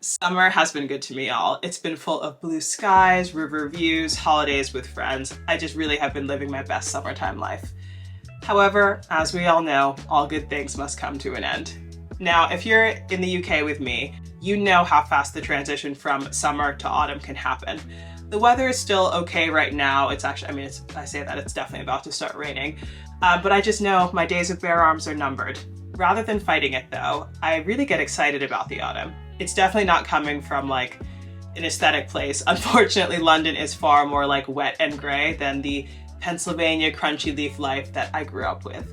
Summer has been good to me, y'all. It's been full of blue skies, river views, holidays with friends. I just really have been living my best summertime life. However, as we all know, all good things must come to an end. Now, if you're in the UK with me, you know how fast the transition from summer to autumn can happen. The weather is still okay right now. It's actually, I say that, it's definitely about to start raining. But I just know my days with bare arms are numbered. Rather than fighting it though, I really get excited about the autumn. It's definitely not coming from like an aesthetic place. Unfortunately, London is far more like wet and gray than the Pennsylvania crunchy leaf life that I grew up with.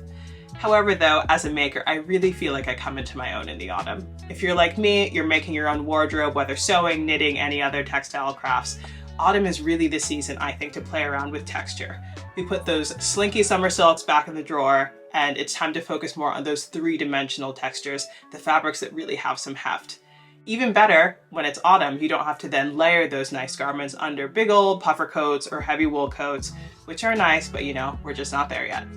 However though, as a maker, I really feel like I come into my own in the autumn. If you're like me, you're making your own wardrobe, whether sewing, knitting, any other textile crafts, autumn is really the season, I think, to play around with texture. We put those slinky summer silks back in the drawer, and it's time to focus more on those three-dimensional textures, the fabrics that really have some heft. Even better, when it's autumn, you don't have to then layer those nice garments under big old puffer coats or heavy wool coats, which are nice, but you know, we're just not there yet.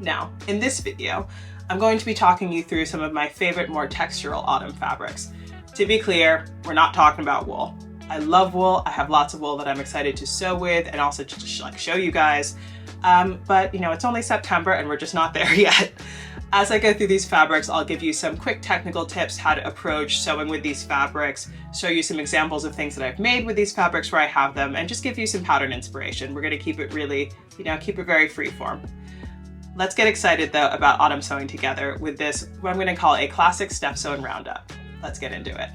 Now, in this video, I'm going to be talking you through some of my favorite more textural autumn fabrics. To be clear, we're not talking about wool. I love wool. I have lots of wool that I'm excited to sew with and also to like show you guys. But you know, it's only September and we're just not there yet. As I go through these fabrics, I'll give you some quick technical tips how to approach sewing with these fabrics, show you some examples of things that I've made with these fabrics where I have them, and just give you some pattern inspiration. We're going to keep it really, keep it very freeform. Let's get excited though about autumn sewing together with this, what I'm going to call a classic step sewing roundup. Let's get into it.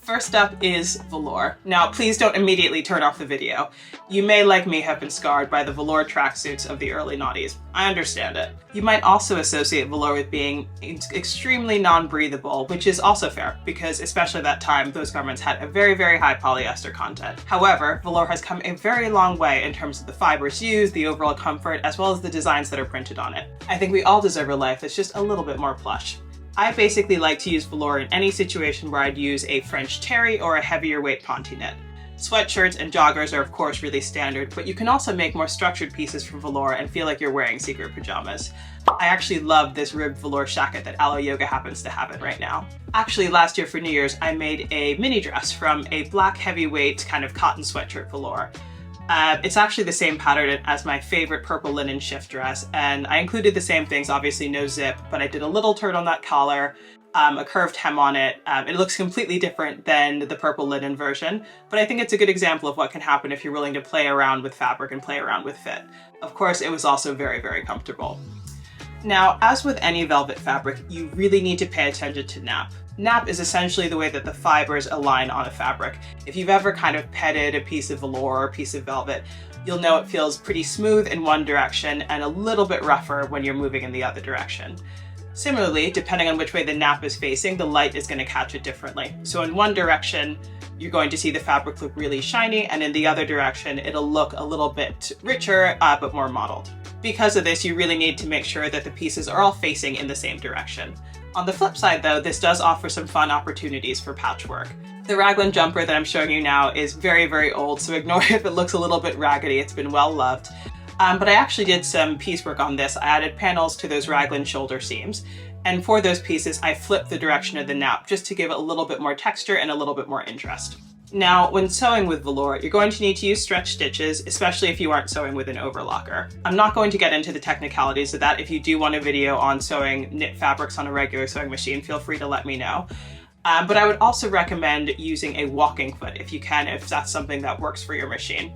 First up is velour. Now, please don't immediately turn off the video. You may, like me, have been scarred by the velour tracksuits of the early noughties. I understand it. You might also associate velour with being extremely non-breathable, which is also fair, because especially at that time, those garments had a very, very high polyester content. However, velour has come a very long way in terms of the fibers used, the overall comfort, as well as the designs that are printed on it. I think we all deserve a life that's just a little bit more plush. I basically like to use velour in any situation where I'd use a French terry or a heavier weight ponte knit. Sweatshirts and joggers are of course really standard, but you can also make more structured pieces from velour and feel like you're wearing secret pajamas. I actually love this ribbed velour shacket that Aloe Yoga happens to have it right now. Actually, last year for New Year's, I made a mini dress from a black heavyweight kind of cotton sweatshirt velour. It's actually the same pattern as my favorite purple linen shift dress, and I included the same things, obviously no zip, but I did a little turtleneck collar, a curved hem on it. It looks completely different than the purple linen version, but I think it's a good example of what can happen if you're willing to play around with fabric and play around with fit. Of course, it was also very, very comfortable. Now, as with any velvet fabric, you really need to pay attention to nap. Nap is essentially the way that the fibers align on a fabric. If you've ever kind of petted a piece of velour or a piece of velvet, you'll know it feels pretty smooth in one direction and a little bit rougher when you're moving in the other direction. Similarly, depending on which way the nap is facing, the light is going to catch it differently. So in one direction, you're going to see the fabric look really shiny, and in the other direction, it'll look a little bit richer, but more mottled. Because of this, you really need to make sure that the pieces are all facing in the same direction. On the flip side though, this does offer some fun opportunities for patchwork. The raglan jumper that I'm showing you now is very, very old, so ignore if it looks a little bit raggedy. It's been well loved. But I actually did some piecework on this. I added panels to those raglan shoulder seams. And for those pieces, I flipped the direction of the nap just to give it a little bit more texture and a little bit more interest. Now, when sewing with velour, you're going to need to use stretch stitches, especially if you aren't sewing with an overlocker. I'm not going to get into the technicalities of that. If you do want a video on sewing knit fabrics on a regular sewing machine, feel free to let me know. But I would also recommend using a walking foot if you can, if that's something that works for your machine.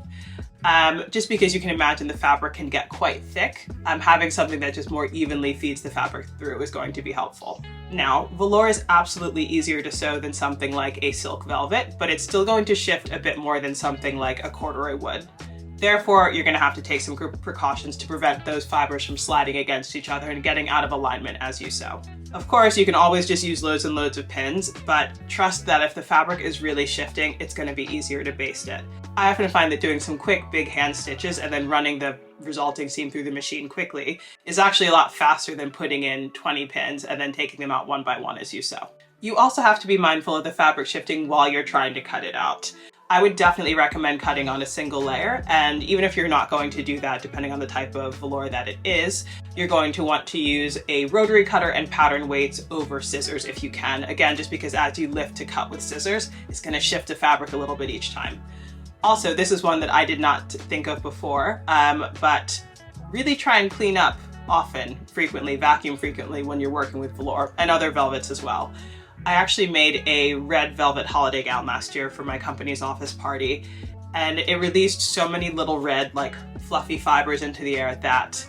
Just because you can imagine the fabric can get quite thick, having something that just more evenly feeds the fabric through is going to be helpful. Now, velour is absolutely easier to sew than something like a silk velvet, but it's still going to shift a bit more than something like a corduroy would. Therefore, you're going to have to take some precautions to prevent those fibers from sliding against each other and getting out of alignment as you sew. Of course, you can always just use loads and loads of pins, but trust that if the fabric is really shifting, it's going to be easier to baste it. I often find that doing some quick big hand stitches and then running the resulting seam through the machine quickly is actually a lot faster than putting in 20 pins and then taking them out one by one as you sew. You also have to be mindful of the fabric shifting while you're trying to cut it out. I would definitely recommend cutting on a single layer, and even if you're not going to do that, depending on the type of velour that it is, you're going to want to use a rotary cutter and pattern weights over scissors if you can. Again, just because as you lift to cut with scissors, it's going to shift the fabric a little bit each time. Also, this is one that I did not think of before, but really try and clean up often, frequently, vacuum frequently when you're working with velour and other velvets as well. I actually made a red velvet holiday gown last year for my company's office party, and it released so many little red, like fluffy fibers into the air that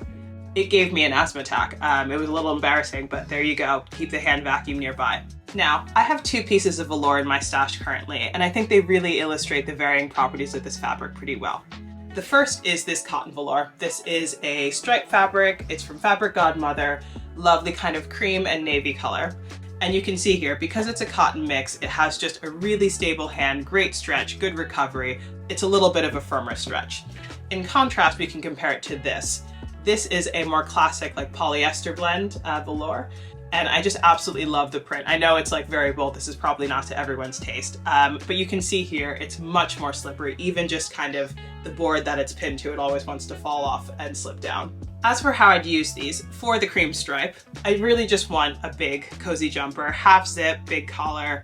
it gave me an asthma attack. It was a little embarrassing, but there you go. Keep the hand vacuum nearby. Now, I have 2 pieces of velour in my stash currently, and I think they really illustrate the varying properties of this fabric pretty well. The first is this cotton velour. This is a striped fabric. It's from Fabric Godmother, lovely kind of cream and navy color. And you can see here, because it's a cotton mix, it has just a really stable hand, great stretch, good recovery. It's a little bit of a firmer stretch. In contrast, we can compare it to this. This is a more classic, like polyester blend velour. And I just absolutely love the print. I know it's like very bold. This is probably not to everyone's taste, but you can see here, it's much more slippery. Even just kind of the board that it's pinned to, it always wants to fall off and slip down. As for how I'd use these, for the cream stripe, I really just want a big cozy jumper, half zip, big collar,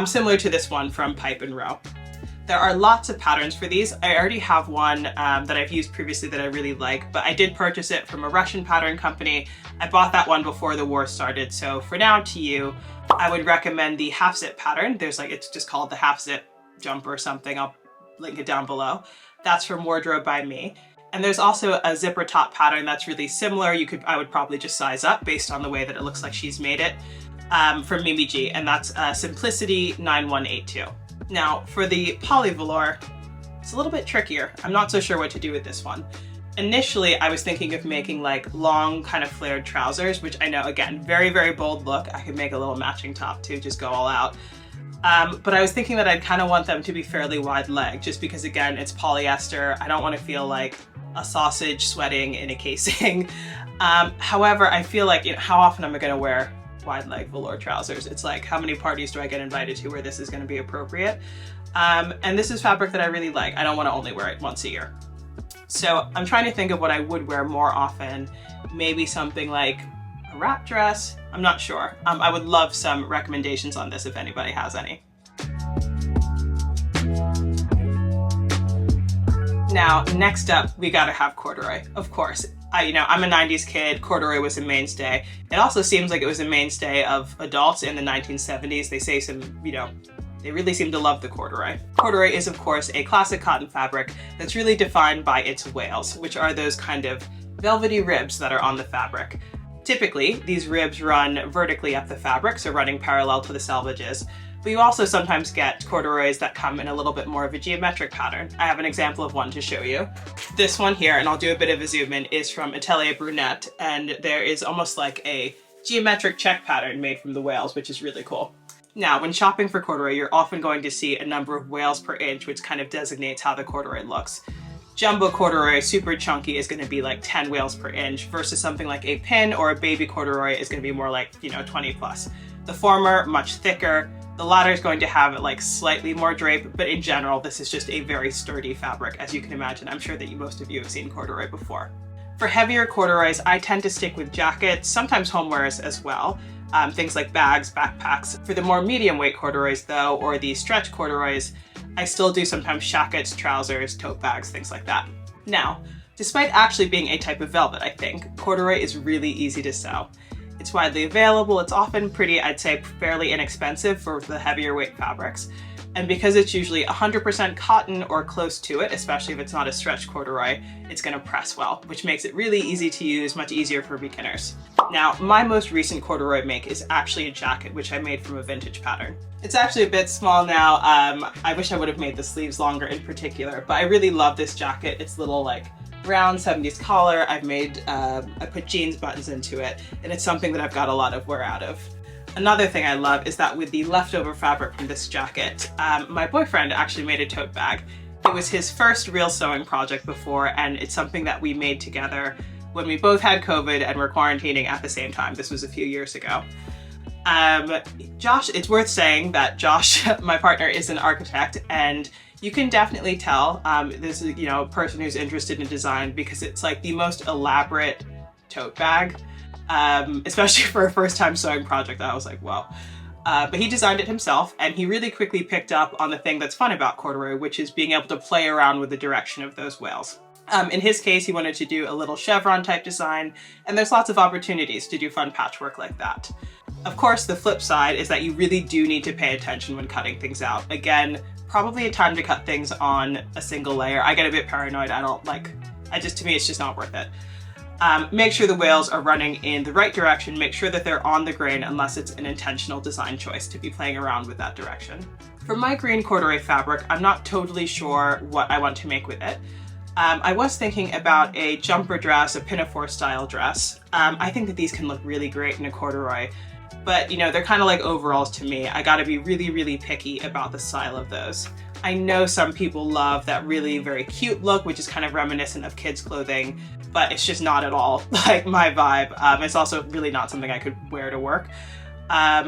similar to this one from Pipe and Row. There are lots of patterns for these. I already have one that I've used previously that I really like, but I did purchase it from a Russian pattern company. I bought that one before the war started, so for now to you, I would recommend the half zip pattern. There's like, it's just called the half zip jumper or something. I'll link it down below. That's from Wardrobe by Me. And there's also a zipper top pattern that's really similar. I would probably just size up based on the way that it looks like she's made it, from Mimi G, and that's Simplicity 9182. Now, for the poly velour, it's a little bit trickier. I'm not so sure what to do with this one. Initially, I was thinking of making like long kind of flared trousers, which I know, again, very, very bold look. I could make a little matching top too, just go all out. But I was thinking that I'd kind of want them to be fairly wide leg, just because, again, it's polyester. I don't want to feel like a sausage sweating in a casing. However, I feel like, how often am I going to wear wide leg velour trousers? It's like, how many parties do I get invited to where this is going to be appropriate? And this is fabric that I really like. I don't want to only wear it once a year. So I'm trying to think of what I would wear more often. Maybe something like a wrap dress. I'm not sure. I would love some recommendations on this if anybody has any. Now, next up, we gotta have corduroy, of course. I'm a 90s kid, corduroy was a mainstay. It also seems like it was a mainstay of adults in the 1970s. They say they really seem to love the corduroy. Corduroy is, of course, a classic cotton fabric that's really defined by its wails, which are those kind of velvety ribs that are on the fabric. Typically, these ribs run vertically up the fabric, so running parallel to the selvages. But you also sometimes get corduroys that come in a little bit more of a geometric pattern. I have an example of one to show you. This one here, and I'll do a bit of a zoom in, is from Atelier Brunette, and there is almost like a geometric check pattern made from the wails, which is really cool. Now, when shopping for corduroy, you're often going to see a number of wails per inch, which kind of designates how the corduroy looks. Jumbo corduroy, super chunky, is going to be like 10 wails per inch, versus something like a pin or a baby corduroy is going to be more like, 20 plus. The former, much thicker. The latter is going to have like slightly more drape, but in general, this is just a very sturdy fabric, as you can imagine. I'm sure that most of you have seen corduroy before. For heavier corduroys, I tend to stick with jackets, sometimes homewares as well. Things like bags, backpacks. For the more medium weight corduroys though, or the stretch corduroys, I still do sometimes shackets, trousers, tote bags, things like that. Now, despite actually being a type of velvet, I think, corduroy is really easy to sew. It's widely available, it's often pretty, I'd say, fairly inexpensive for the heavier weight fabrics. And because it's usually 100% cotton or close to it, especially if it's not a stretch corduroy, it's gonna press well, which makes it really easy to use, much easier for beginners. Now, my most recent corduroy make is actually a jacket, which I made from a vintage pattern. It's actually a bit small now. I wish I would have made the sleeves longer in particular, but I really love this jacket. It's little like round 70s collar. I put jeans buttons into it, and it's something that I've got a lot of wear out of. Another thing I love is that with the leftover fabric from this jacket, my boyfriend actually made a tote bag. It was his first real sewing project before, and it's something that we made together when we both had COVID and were quarantining at the same time. This was a few years ago. Josh, it's worth saying that Josh, my partner, is an architect, and You can definitely tell this is, you know, a person who's interested in design because it's like the most elaborate tote bag, especially for a first time sewing project. I was like, whoa. But he designed it himself, and he really quickly picked up on the thing that's fun about corduroy, which is being able to play around with the direction of those wales. In his case, he wanted to do a little chevron type design, and there's lots of opportunities to do fun patchwork like that. Of course, the flip side is that you really do need to pay attention when cutting things out. Again, probably a time to cut things on a single layer. I get a bit paranoid. To me, it's just not worth it. Make sure the wales are running in the right direction. Make sure that they're on the grain unless it's an intentional design choice to be playing around with that direction. For my green corduroy fabric, I'm not totally sure what I want to make with it. I was thinking about a jumper dress, a pinafore style dress. I think that these can look really great in a corduroy, but you know, they're kind of like overalls to me. I gotta be really, really picky about the style of those. I know some people love that really very cute look, which is kind of reminiscent of kids' clothing, but it's just not at all like my vibe. It's also really not something I could wear to work.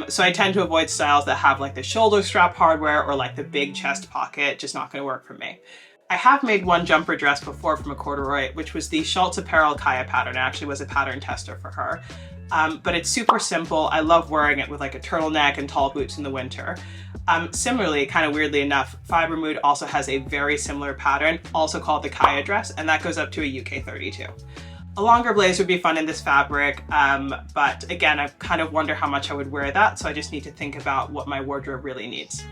So I tend to avoid styles that have like the shoulder strap hardware or like the big chest pocket, just not gonna work for me. I have made one jumper dress before from a corduroy, which was the Schultz Apparel Kaya pattern. I actually was a pattern tester for her. But it's super simple. I love wearing it with like a turtleneck and tall boots in the winter. Similarly, kind of weirdly enough, Fiber Mood also has a very similar pattern, also called the Kaya dress, and that goes up to a UK 32. A longer blazer would be fun in this fabric, but again, I kind of wonder how much I would wear that, so I just need to think about what my wardrobe really needs.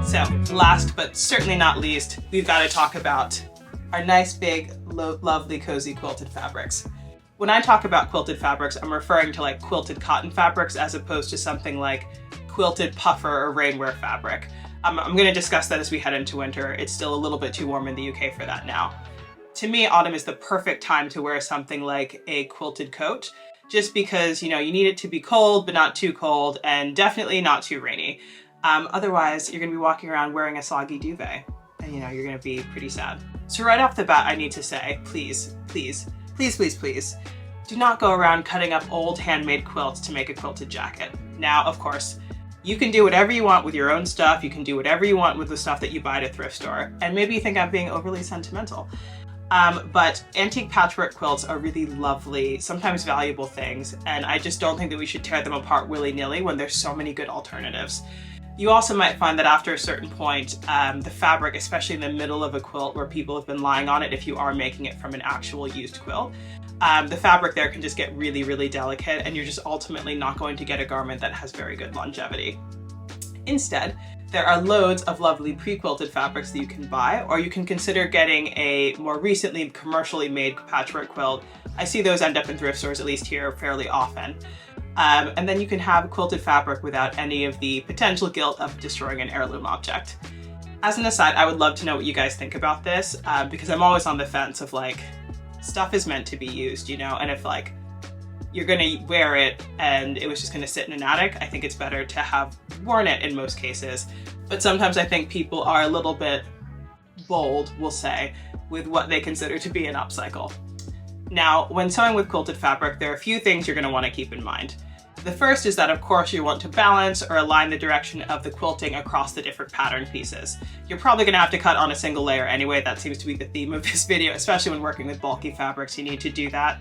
So last but certainly not least, we've got to talk about our nice big lovely cozy quilted fabrics. When I talk about quilted fabrics, I'm referring to like quilted cotton fabrics as opposed to something like quilted puffer or rainwear fabric. I'm going to discuss that as we head into winter. It's still a little bit too warm in the UK for that now. To me, autumn is the perfect time to wear something like a quilted coat, just because, you know, you need it to be cold but not too cold, and definitely not too rainy. Otherwise, you're going to be walking around wearing a soggy duvet, and you know, you're going to be pretty sad. So right off the bat, I need to say, please, please, please, please, please, do not go around cutting up old handmade quilts to make a quilted jacket. Now, of course, you can do whatever you want with your own stuff. You can do whatever you want with the stuff that you buy at a thrift store. And maybe you think I'm being overly sentimental. But antique patchwork quilts are really lovely, sometimes valuable things. And I just don't think that we should tear them apart willy-nilly when there's so many good alternatives. You also might find that after a certain point, the fabric, especially in the middle of a quilt where people have been lying on it, if you are making it from an actual used quilt, the fabric there can just get really, really delicate, and you're just ultimately not going to get a garment that has very good longevity. Instead, there are loads of lovely pre-quilted fabrics that you can buy, or you can consider getting a more recently commercially made patchwork quilt. I see those end up in thrift stores, at least here, fairly often. And then you can have quilted fabric without any of the potential guilt of destroying an heirloom object. As an aside, I would love to know what you guys think about this, because I'm always on the fence of like, stuff is meant to be used, you know, and if like, you're gonna wear it and it was just gonna sit in an attic, I think it's better to have worn it in most cases. But sometimes I think people are a little bit bold, we'll say, with what they consider to be an upcycle. Now, when sewing with quilted fabric, there are a few things you're gonna wanna keep in mind. The first is that, of course, you want to balance or align the direction of the quilting across the different pattern pieces. You're probably going to have to cut on a single layer anyway. That seems to be the theme of this video, especially when working with bulky fabrics, you need to do that.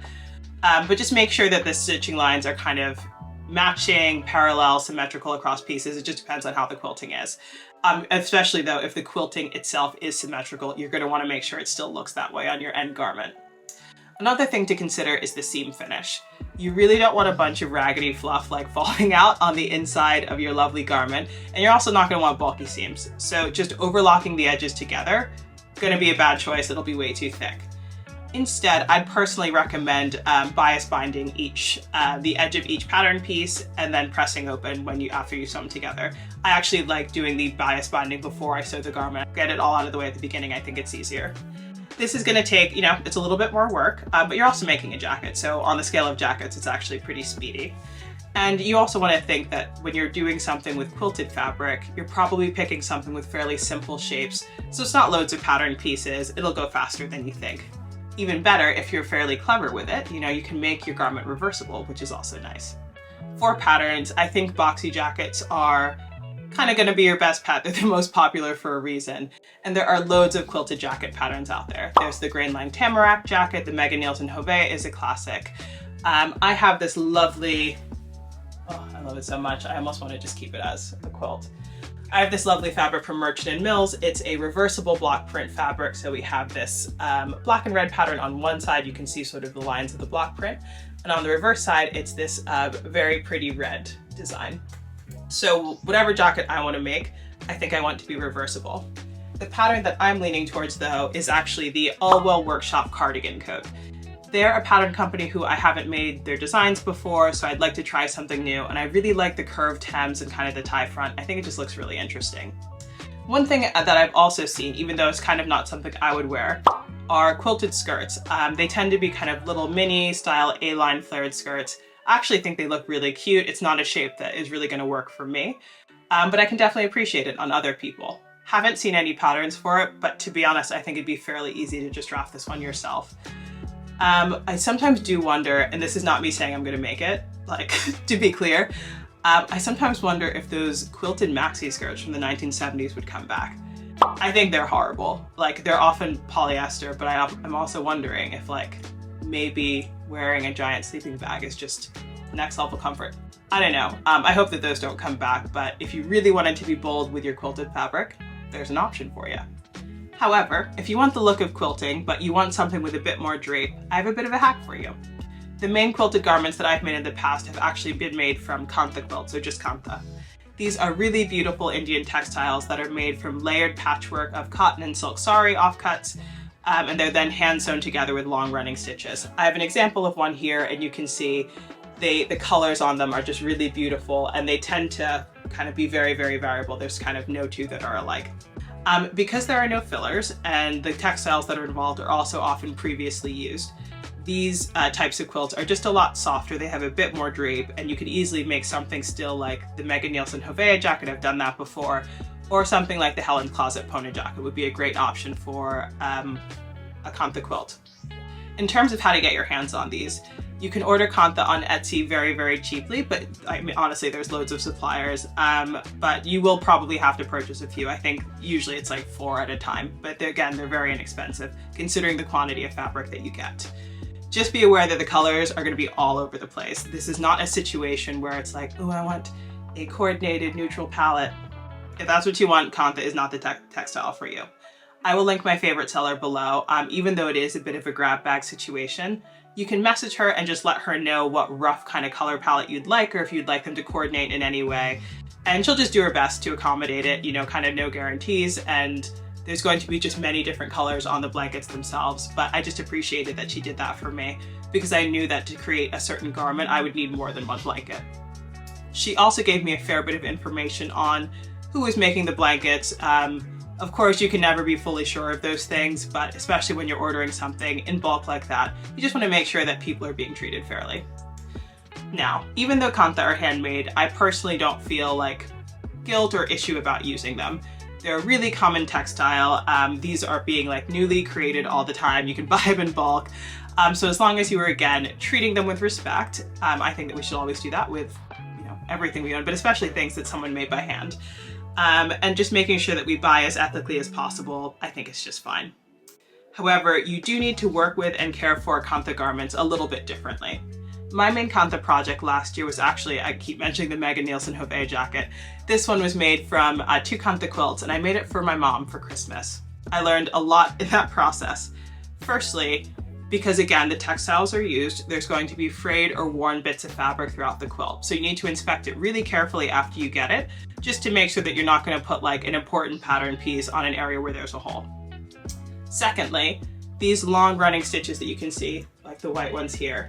But just make sure that the stitching lines are kind of matching, parallel, symmetrical across pieces. It just depends on how the quilting is. Especially though, if the quilting itself is symmetrical, you're going to want to make sure it still looks that way on your end garment. Another thing to consider is the seam finish. You really don't want a bunch of raggedy fluff like falling out on the inside of your lovely garment, and you're also not going to want bulky seams. So just overlocking the edges together, going to be a bad choice. It'll be way too thick. Instead, I'd personally recommend bias binding the edge of each pattern piece and then pressing open after you sew them together. I actually like doing the bias binding before I sew the garment. Get it all out of the way at the beginning. I think it's easier. This is going to take, you know, it's a little bit more work, but you're also making a jacket. So on the scale of jackets, it's actually pretty speedy. And you also want to think that when you're doing something with quilted fabric, you're probably picking something with fairly simple shapes. So it's not loads of pattern pieces. It'll go faster than you think. Even better, if you're fairly clever with it, you know, you can make your garment reversible, which is also nice. For patterns, I think boxy jackets are kind of going to be your best pet. They're the most popular for a reason. And there are loads of quilted jacket patterns out there. There's the Grain Line Tamarack jacket. The Megan Nielsen Hove is a classic. I have this lovely, oh, I love it so much. I almost want to just keep it as the quilt. I have this lovely fabric from Merchant & Mills. It's a reversible block print fabric. So we have this black and red pattern on one side. You can see sort of the lines of the block print. And on the reverse side, it's this very pretty red design. So whatever jacket I want to make, I think I want to be reversible. The pattern that I'm leaning towards though is actually the Allwell Workshop cardigan coat. They're a pattern company who I haven't made their designs before, so I'd like to try something new. And I really like the curved hems and kind of the tie front. I think it just looks really interesting. One thing that I've also seen, even though it's kind of not something I would wear, are quilted skirts. They tend to be kind of little mini style A-line flared skirts. I actually think they look really cute. It's not a shape that is really going to work for me, but I can definitely appreciate it on other people. Haven't seen any patterns for it, but to be honest, I think it'd be fairly easy to just draft this one yourself. I sometimes do wonder, and this is not me saying I'm going to make it, like, to be clear, I sometimes wonder if those quilted maxi skirts from the 1970s would come back. I think they're horrible. Like, they're often polyester, but I'm also wondering if, like, maybe wearing a giant sleeping bag is just next level comfort. I don't know. I hope that those don't come back, but if you really wanted to be bold with your quilted fabric, there's an option for you. However, if you want the look of quilting, but you want something with a bit more drape, I have a bit of a hack for you. The main quilted garments that I've made in the past have actually been made from kantha quilts, or just kantha. These are really beautiful Indian textiles that are made from layered patchwork of cotton and silk sari offcuts, and they're then hand sewn together with long running stitches. I have an example of one here, and you can see the colors on them are just really beautiful, and they tend to kind of be very, very variable. There's kind of no two that are alike. Because there are no fillers, and the textiles that are involved are also often previously used, these types of quilts are just a lot softer. They have a bit more drape, and you could easily make something still like the Megan Nielsen Hove jacket. I've done that before. Or something like the Helen Closet Pona jacket would be a great option for a kantha quilt. In terms of how to get your hands on these, you can order kantha on Etsy very, very cheaply, but I mean, honestly, there's loads of suppliers, but you will probably have to purchase a few. I think usually it's like 4 at a time, but again, they're very inexpensive considering the quantity of fabric that you get. Just be aware that the colors are going to be all over the place. This is not a situation where it's like, oh, I want a coordinated neutral palette. If that's what you want, kantha is not the textile for you. I will link my favorite seller below. Even though it is a bit of a grab bag situation, you can message her and just let her know what rough kind of color palette you'd like, or if you'd like them to coordinate in any way. And she'll just do her best to accommodate it, you know, kind of no guarantees. And there's going to be just many different colors on the blankets themselves. But I just appreciated that she did that for me, because I knew that to create a certain garment, I would need more than one blanket. She also gave me a fair bit of information on who was making the blankets. Of course, you can never be fully sure of those things, but especially when you're ordering something in bulk like that, you just want to make sure that people are being treated fairly. Now, even though kantha are handmade, I personally don't feel like guilt or issue about using them. They're a really common textile. These are being like newly created all the time. You can buy them in bulk. So as long as you are, again, treating them with respect, I think that we should always do that with, you know, everything we own, but especially things that someone made by hand. And just making sure that we buy as ethically as possible, I think it's just fine. However, you do need to work with and care for kantha garments a little bit differently. My main kantha project last year was actually, I keep mentioning the Megan Nielsen Hove jacket. This one was made from 2 kantha quilts, and I made it for my mom for Christmas. I learned a lot in that process. Firstly, because again, the textiles are used, there's going to be frayed or worn bits of fabric throughout the quilt. So you need to inspect it really carefully after you get it, just to make sure that you're not going to put like an important pattern piece on an area where there's a hole. Secondly, these long running stitches that you can see, like the white ones here,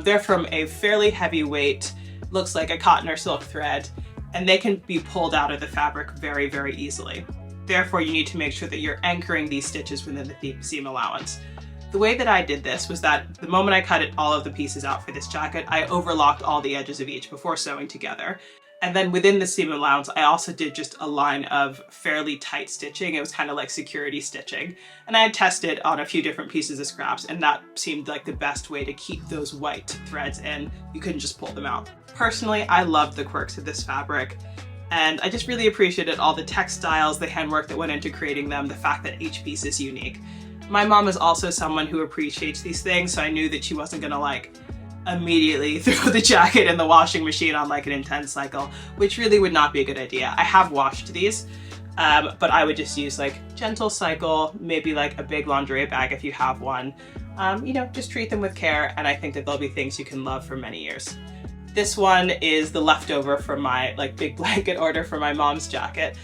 they're from a fairly heavy weight, looks like a cotton or silk thread, and they can be pulled out of the fabric very, very easily. Therefore, you need to make sure that you're anchoring these stitches within the seam allowance. The way that I did this was that the moment I cut all of the pieces out for this jacket, I overlocked all the edges of each before sewing together. And then within the seam allowance, I also did just a line of fairly tight stitching. It was kind of like security stitching. And I had tested on a few different pieces of scraps, and that seemed like the best way to keep those white threads in. You couldn't just pull them out. Personally, I loved the quirks of this fabric, and I just really appreciated all the textiles, the handwork that went into creating them, the fact that each piece is unique. My mom is also someone who appreciates these things, so I knew that she wasn't gonna like immediately throw the jacket in the washing machine on like an intense cycle, which really would not be a good idea. I have washed these, but I would just use like gentle cycle, maybe like a big lingerie bag if you have one. You know, just treat them with care, and I think that they'll be things you can love for many years. This one is the leftover from my like big blanket order for my mom's jacket.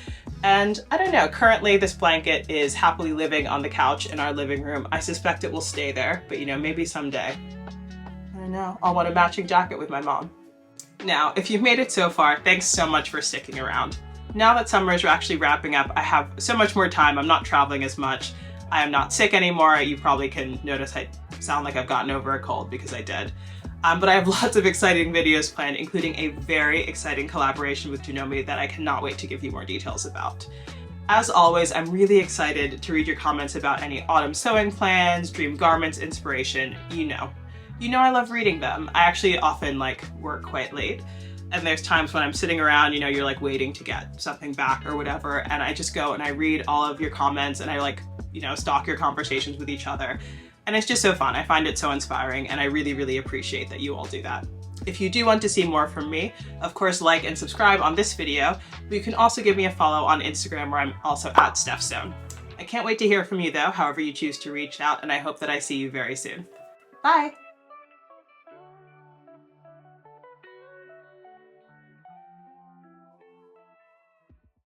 And I don't know, currently this blanket is happily living on the couch in our living room. I suspect it will stay there, but you know, maybe someday. I don't know, I'll want a matching jacket with my mom. Now, if you've made it so far, thanks so much for sticking around. Now that summer is actually wrapping up, I have so much more time. I'm not traveling as much. I am not sick anymore. You probably can notice I sound like I've gotten over a cold because I did. But I have lots of exciting videos planned, including a very exciting collaboration with Janome that I cannot wait to give you more details about. As always, I'm really excited to read your comments about any autumn sewing plans, dream garments, inspiration, you know. You know I love reading them. I actually often like work quite late, and there's times when I'm sitting around, you know, you're like waiting to get something back or whatever, and I just go and I read all of your comments and I like, you know, stalk your conversations with each other. And it's just so fun. I find it so inspiring, and I really, really appreciate that you all do that. If you do want to see more from me, of course, like and subscribe on this video, but you can also give me a follow on Instagram where I'm also at StephZone. I can't wait to hear from you though, however you choose to reach out, and I hope that I see you very soon. Bye!